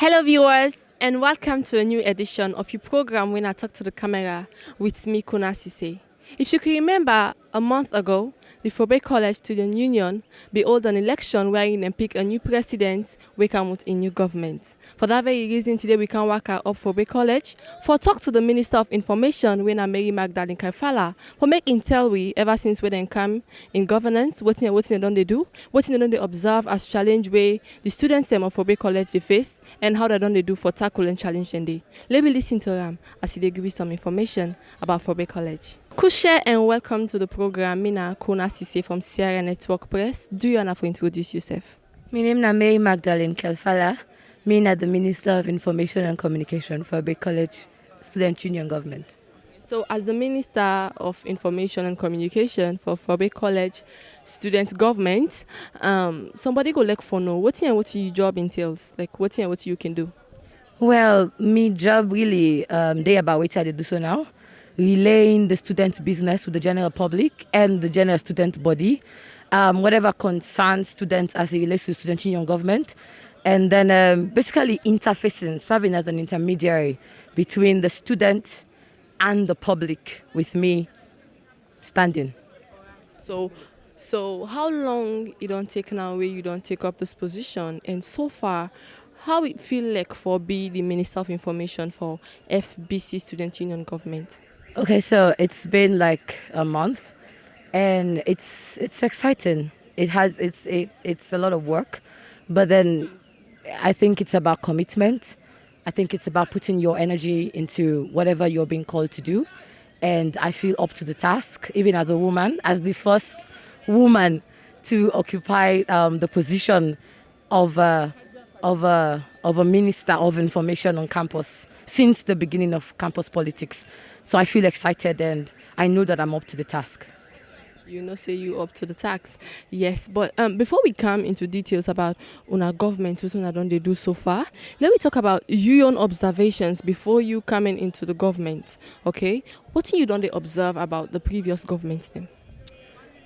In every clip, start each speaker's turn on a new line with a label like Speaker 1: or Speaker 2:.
Speaker 1: Hello viewers and welcome to a new edition of your program When I Talk to the Camera with me, Konnah Sesay. If you can remember, a month ago, the Fourah Bay College Student Union held an election wherein they pick a new president, we come with a new government. For that very reason, today we can work up Fourah Bay College for talk to the Minister of Information, when I marry Magdalene Kelfalla, for make intel we ever since when they come in governance, what they don't they do, what they don't they observe as challenge way the students of Fourah Bay College they face, and how they don't they do for tackle and challenge them day. Let me listen to them as they give you some information about Fourah Bay College. Kushe and welcome to the program. Mina Konnah Sesay from Sierra Network Press. Do you want to introduce yourself?
Speaker 2: My name is Magdalene Kelfalla. I'm the Minister of Information and Communication for Fourah Bay College Student Union Government.
Speaker 1: So, as the Minister of Information and Communication for Fourah Bay College Student Government, somebody go like for know what your job entails, like what you can do.
Speaker 2: Well, my job really they about what I do so now, relaying the student business with the general public and the general student body, whatever concerns students as it relates to student union government, and then basically interfacing, serving as an intermediary between the student and the public, with me standing.
Speaker 1: So how long you don't take now where you don't take up this position, and so far, how it feel like for be the Minister of Information for FBC Student Union Government?
Speaker 2: Okay, so it's been like a month, and it's exciting. It's a lot of work, but then I think it's about commitment. I think it's about putting your energy into whatever you're being called to do, and I feel up to the task, even as a woman, as the first woman to occupy the position of a Minister of Information on campus since the beginning of campus politics. So I feel excited, and I know that I'm up to the task.
Speaker 1: You know, say you up to the task. Yes, but before we come into details about our government, what don't they do so far, let me talk about your own observations before you coming into the government. Okay, what you don't they observe about the previous government then?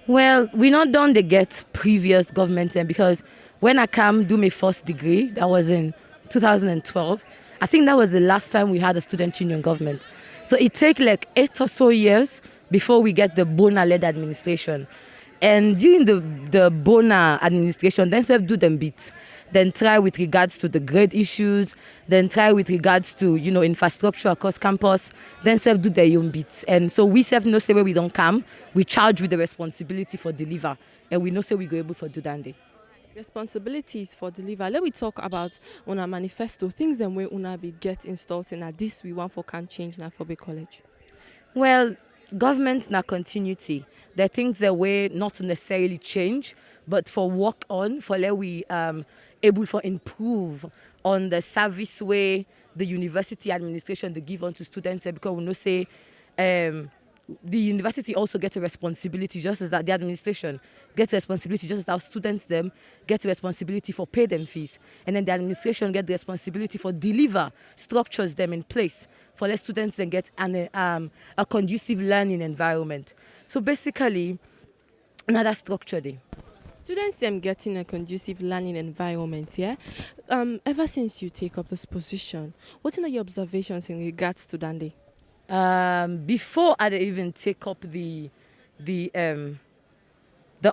Speaker 2: Well, we not done the get previous government then, because when I come do my first degree, that was in 2012. I think that was the last time we had a student union government. So it take like 8 or so years before we get the Bona-led administration. And during the Bona administration, then self do them bits. Then try with regards to the grade issues, then try with regards to, infrastructure across campus, then self do their own bits. And so we self no say where we don't come, we charge with the responsibility for deliver. And we know say we go able for do that day.
Speaker 1: Responsibilities for deliver. Let me talk about on our manifesto, things that we una be get installed in this we want for camp change now for Bay College.
Speaker 2: Well, government na continuity. There are things that we not necessarily change, but for work on, for let we able for improve on the service way the university administration they give on to students, because we know say the university also gets a responsibility, just as that the administration gets a responsibility, just as our students them get a responsibility for pay them fees, and then the administration get the responsibility for deliver structures them in place for let students then get a conducive learning environment. So basically, another structure there.
Speaker 1: Students them getting a conducive learning environment, yeah. Ever since you take up this position, what are your observations in regards to that day?
Speaker 2: Before I even take up the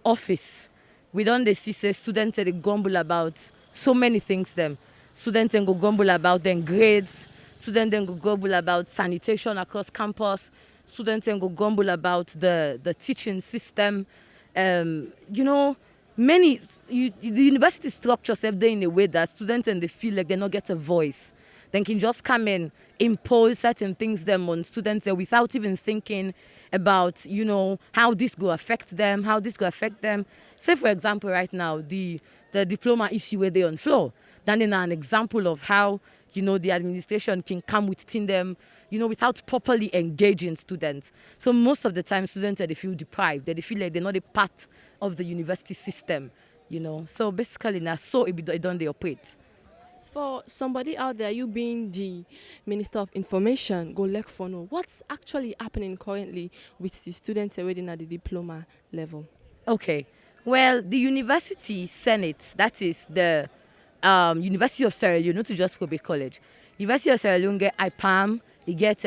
Speaker 2: office, we don't see say students they grumble about so many things. Them students then go grumble about their grades. Students then go grumble about sanitation across campus. Students then go grumble about the teaching system. The university structure self there in a way that students and they feel like they not get a voice. They can just come and impose certain things them on students without even thinking about, how this will affect them, how this will affect them. Say, for example, right now, the diploma issue where they're on floor. Then an example of how, the administration can come within them, without properly engaging students. So most of the time, students, they feel deprived. They feel like they're not a part of the university system, So basically, now so it don't they operate.
Speaker 1: For somebody out there, you being the Minister of Information, go look for know what's actually happening currently with the students already at the diploma level.
Speaker 2: Okay. Well, the University Senate, that is the University of Sierra Leone, not to just Fourah Bay College. University of Sierra Leone get IPAM, you get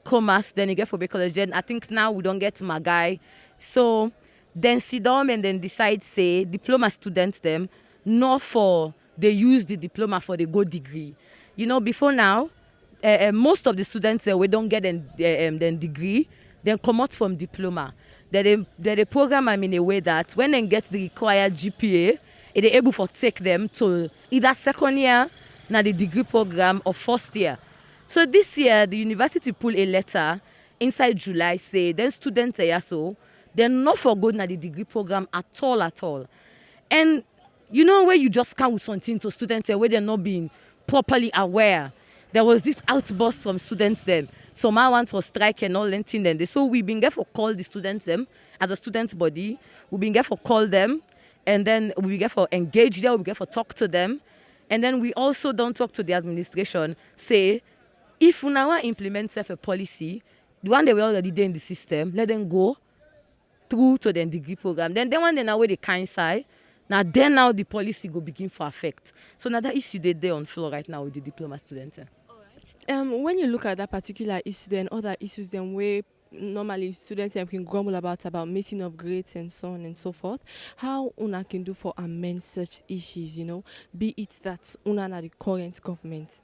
Speaker 2: Commerce, then you get Fourah Bay College. Then I think now we don't get Magai. So then sit down and then decide, say, diploma students them, not for they use the diploma for the good degree. Before now, most of the students we don't get then degree, then come out from diploma. They program them in a way that when they get the required GPA, they're able to take them to either second year, now the degree program, or first year. So this year, the university pulled a letter inside July, say, then students they're not for good na the degree program at all. And where you just come with something to students where they're not being properly aware. There was this outburst from students them. Some I want for strike and all that thing. So we've been there for call the students them as a student body. We've been there for call them, and then we've been there for engage them. We've been there for talk to them, and then we also don't talk to the administration. Say, if we now implement a policy, the one that we already did in the system, let them go through to the degree program. Then when they know where they can say, now the policy go begin for effect. So now that issue they there on floor right now with the diploma students.
Speaker 1: When you look at that particular issue and other issues, then where normally students can grumble about missing of grades and so on and so forth, how una can do for amend such issues, be it that una na the current government,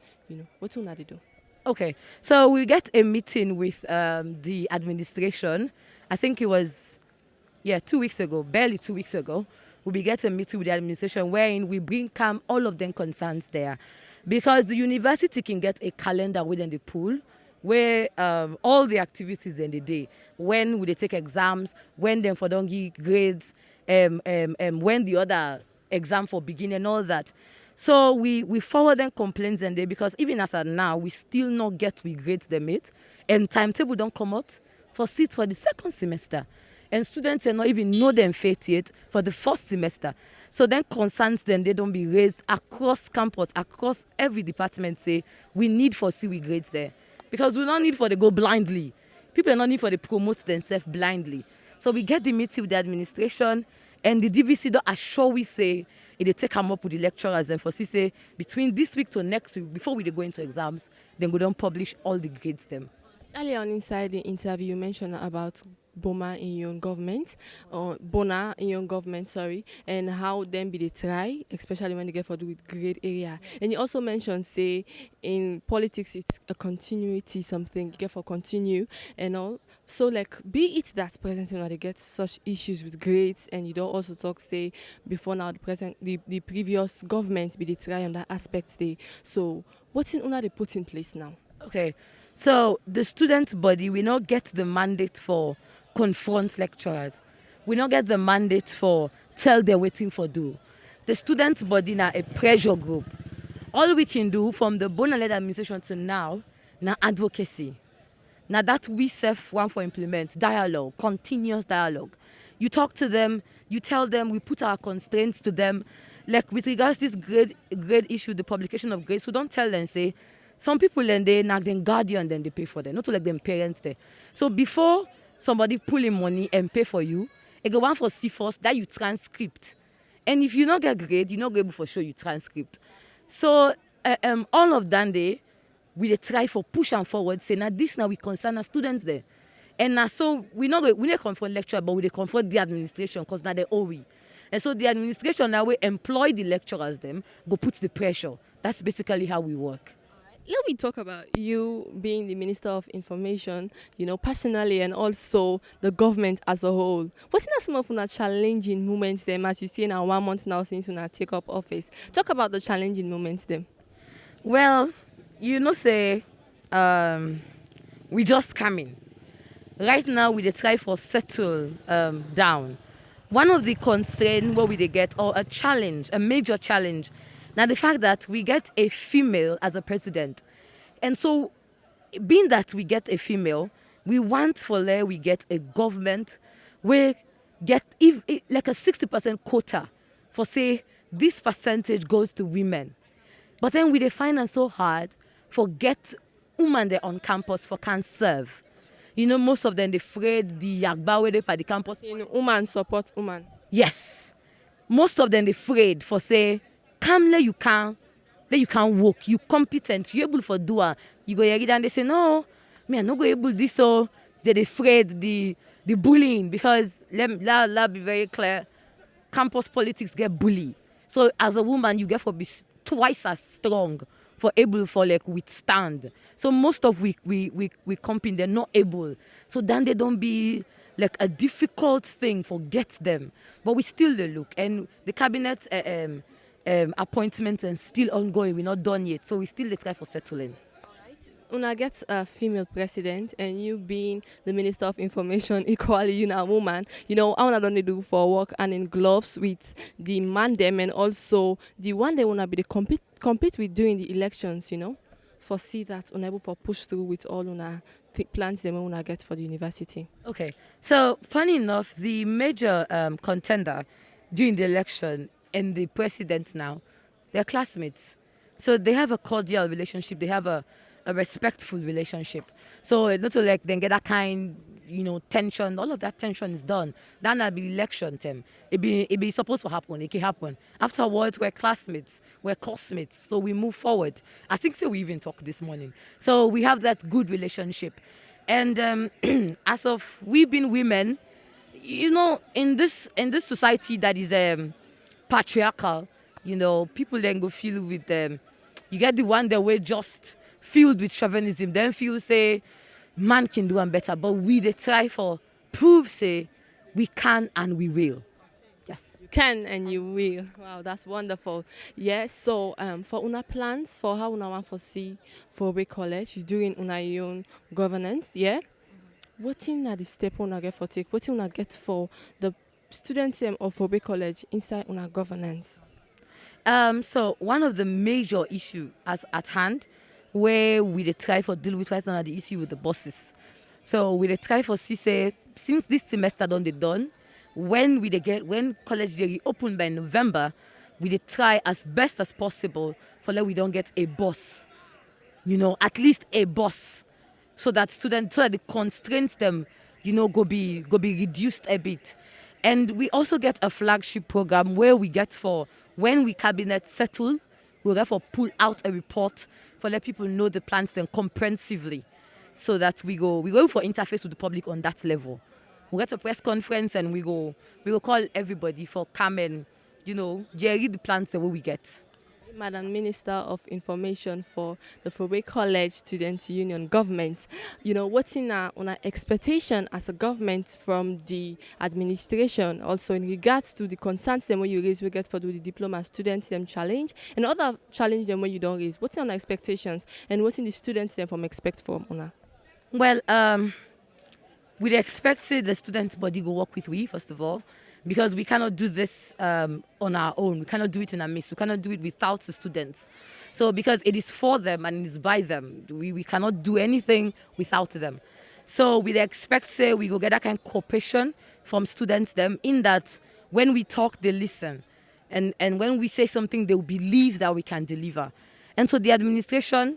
Speaker 1: what una they do?
Speaker 2: Okay, so we get a meeting with the administration. I think it was 2 weeks ago, barely 2 weeks ago. We get a meeting with the administration wherein we bring calm all of them concerns there. Because the university can get a calendar within the pool where all the activities in the day, when would they take exams, when them for don't give grades, when the other exam for begin and all that. So we forward them complaints and they, because even as of now, we still not get we grades them it, and timetable don't come out for seats for the second semester. And students are not even know them fate yet for the first semester. So then concerns them, they don't be raised across campus, across every department, say, we need for see we grades there. Because we don't need for they go blindly. People are not need for they promote themselves blindly. So we get the meeting with the administration, and the DVC don't assure we say, if they take them up with the lecturers and for say, between this week to next week, before we go into exams, then we don't publish all the grades them.
Speaker 1: Earlier on inside the interview, you mentioned about Boma in your government, or Bona in your government, sorry, and how them be they try, especially when they get for do with grade area. And you also mentioned, say, in politics, it's a continuity, something, you get for continue and all. So, like, be it that present when they get such issues with grades, and you don't also talk, say, before now, the previous government be they try on that aspect, they. So, what's in they put in place now?
Speaker 2: Okay, so the student body, we not get the mandate for confront lecturers. We not get the mandate for tell they're waiting for do. The student body now a pressure group. All we can do from the Bona-led administration to now advocacy. Now that we self want for implement dialogue, continuous dialogue. You talk to them, you tell them, we put our constraints to them. Like with regards to this grade issue, the publication of grades, so don't tell them, say, some people and they nag them guardian, then they pay for them, not to like them parents there. So before somebody pulling money and pay for you, it go one for see first that you transcript. And if you not get grade, you not go able for show you transcript. So all of that day, we try for push and forward, say now this now we concern our students there. And now so we not confront lecturer, but we confront the administration because now they owe we. And so the administration now we employ the lecturers them, go put the pressure. That's basically how we work.
Speaker 1: Let me talk about you being the Minister of Information, personally, and also the government as a whole. What's some of the challenging moments them as you see now 1 month now since you take up office? Talk about the challenging moments them.
Speaker 2: Well, say we just coming. Right now we try for settle down. One of the constraints where we get, or a challenge, a major challenge, now the fact that we get a female as a president. And so being that we get a female, we want for there we get a government where get like a 60% quota for say this percentage goes to women. But then we define it so hard for get women there on campus for can serve. Most of them they afraid the yagba where they for the campus.
Speaker 1: Woman support woman.
Speaker 2: Yes. Most of them they afraid for say come let you can work, you competent, you able for do it. You go here and they say, no, me I not go able this, so they're afraid the bullying, because let be very clear, campus politics get bully. So as a woman, you get for be twice as strong for able for like withstand. So most of we compete, they're not able. So then they don't be like a difficult thing for get them. But we still they look, and the cabinet appointment and still ongoing. We're not done yet, so we still try for settling.
Speaker 1: Una get a female president, and you being the Minister of Information, equally, you know, a woman, you know, I want to do for work and in gloves with the man them, and also the one they want to be the compete with during the elections, you know, for see that unable for push through with all una plans they want to get for the university.
Speaker 2: Okay, so funny enough, the major contender during the election and the president now, they're classmates. So they have a cordial relationship. They have a respectful relationship. So it's not so like then get that kind, you know, tension. All of that tension is done. Then will be election time. It be supposed to happen. It can happen. Afterwards, we're classmates. We're classmates. So we move forward. I think so we even talked this morning. So we have that good relationship. And as of we being women, you know, in this society that is patriarchal, you know, people then go feel with them. You get the one that we're just filled with chauvinism, then feel say man can do and better, but we they try for prove say we can and we will. Yes,
Speaker 1: You can and you will. Wow, that's wonderful. Yes. So for una plans for how una want to see Fourah Bay College, you doing una own governance, yeah. What in are the step una get for take? What una get for the students of Fourah Bay College inside una governance?
Speaker 2: So one of the major issue as at hand, where we dey try for deal with right now the issue with the buses. So we dey try for see say since this semester done when college dey reopen by November, we dey try as best as possible for let we don't get a bus. You know, at least a bus. So that the constraints them, you know, go be reduced a bit. And we also get a flagship program where we get for when we cabinet settle, we'll therefore pull out a report for let people know the plans then comprehensively, so that we go for interface with the public on that level. We get a press conference and we will call everybody for come and, you know, read the plans the way we get.
Speaker 1: Madam Minister of Information for the Fourah Bay College Student Union government, you know, what's in our expectation as a government from the administration, also in regards to the concerns them when you raise, we get for the diploma students them challenge and other challenge them when you don't raise. What's in our expectations and what's in the students them from expect from una?
Speaker 2: Well, we'd expect the student body go work with we first of all, because we cannot do this on our own. We cannot do it in our midst. We cannot do it without the students. So because it is for them and it is by them, we cannot do anything without them. So we expect say we go get that kind of cooperation from students them, in that when we talk they listen, and when we say something they will believe that we can deliver. And so the administration,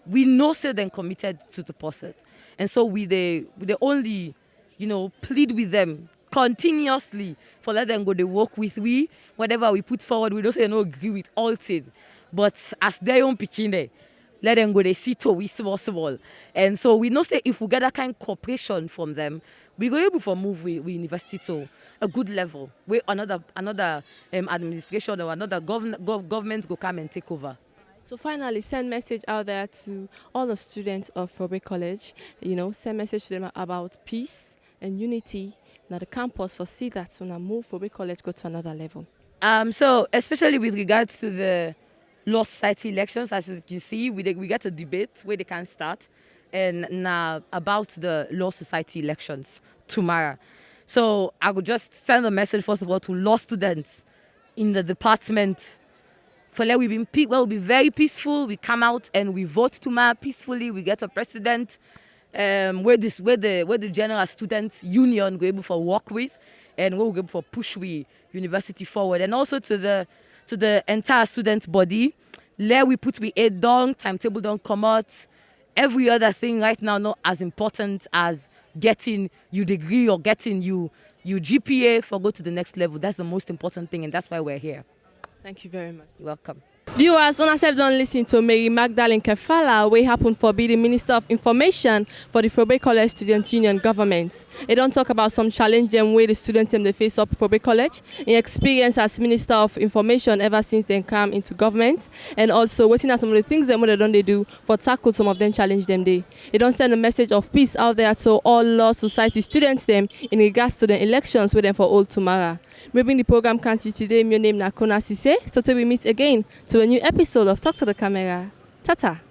Speaker 2: we know say they're committed to the process, and so we they only, you know, plead with them continuously for let them go they work with we, whatever we put forward. We don't say no agree with all things, but as their own pikin, let them go they see to we small. And so we know say if we get that kind of cooperation from them, we go able to move we university to a good level where another administration or another government go come and take over.
Speaker 1: So finally, send message out there to all the students of Fourah Bay College. You know, send message to them about peace and unity. Now the campus for see that so now move Fourah Bay College go to another level.
Speaker 2: So especially with regards to the Law Society elections, as you can see, we get a debate where they can start, and now about the Law Society elections tomorrow. So I would just send a message first of all to law students in the department. For let we'll be very peaceful. We come out and we vote tomorrow peacefully. We get a president. Where the general students union go able for work with, and we'll go able for push we university forward, and also to the entire student body. There we put we aid down, timetable don't come out. Every other thing right now not as important as getting your degree or getting you GPA for go to the next level. That's the most important thing, and that's why we're here.
Speaker 1: Thank you very much.
Speaker 2: You're welcome.
Speaker 1: Viewers, on ourselves don't listen to Mary Magdalene Kelfalla, we happen for be the Minister of Information for the Fourah Bay College Student Union government. They don't talk about some challenge them where the students them they face up Fourah Bay College in experience as Minister of Information ever since they come into government, and also waiting at some of the things them what they do for tackle some of them challenge them they don't send a message of peace out there to all law society students them in regards to the elections with them for all tomorrow. We bring the program can to you today. My name is Konnah Sesay. So till we meet again to a new episode of Talk to the Camera. Tata.